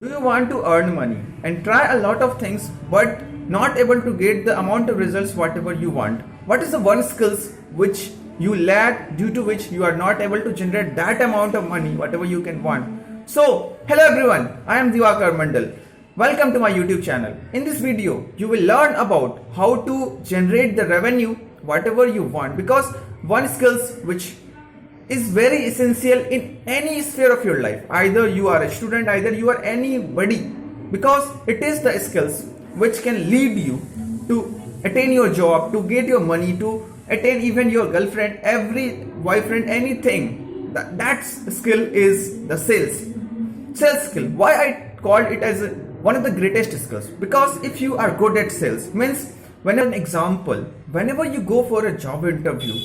Do you want to earn money and try a lot of things but not able to get the amount of results whatever you want? What is the one skills which you lack, due to which you are not able to generate that amount of money whatever you can want? So hello everyone, I am Diwakar Mandal. Welcome to my YouTube channel. In this video you will learn about how to generate the revenue whatever you want, because one skills which is very essential in any sphere of your life. Either you are a student, either you are anybody, because it is the skills which can lead you to attain your job, to get your money, to attain even your girlfriend, every boyfriend, anything. That skill is the sales skill. Why I called it as one of the greatest skills? Because if you are good at sales, means whenever you go for a job interview,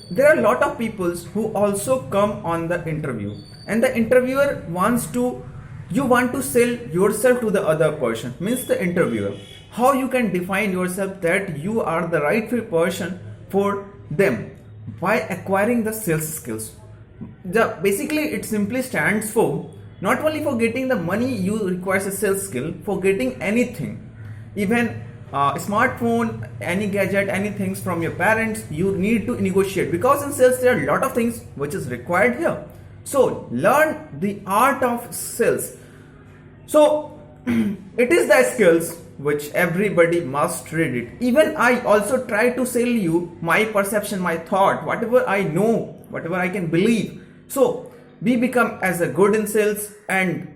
there are a lot of people who also come on the interview, and the interviewer you want to sell yourself to the other person, means the interviewer. How you can define yourself that you are the right person for them? By acquiring the sales skills. Basically it simply stands for not only for getting the money you require a sales skill, for getting anything, even smartphone, any gadget, any things from your parents, you need to negotiate, because in sales there are a lot of things which is required here. So learn the art of sales. So it is the skills which everybody must read it. Even I also try to sell you my perception, my thought, whatever I know, whatever I can believe. So we become as a good in sales, and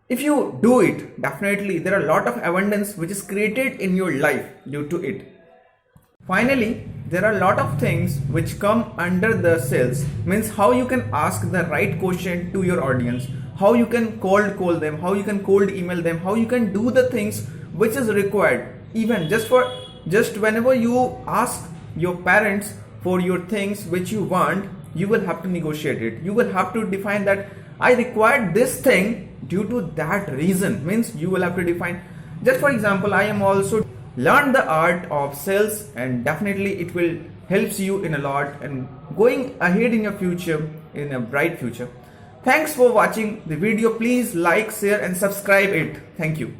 if you do it, definitely there are a lot of abundance which is created in your life due to it. Finally, there are a lot of things which come under the sales, means how you can ask the right question to your audience, how you can cold call them, how you can cold email them, how you can do the things which is required. Even just whenever you ask your parents for your things which you want, you will have to negotiate it. You will have to define that I required this thing due to that reason, means you will have to define. Just for example, I am also learn the art of sales, and definitely it will helps you in a lot and going ahead in your future, in a bright future. Thanks for watching the video. Please like, share and subscribe it. Thank you.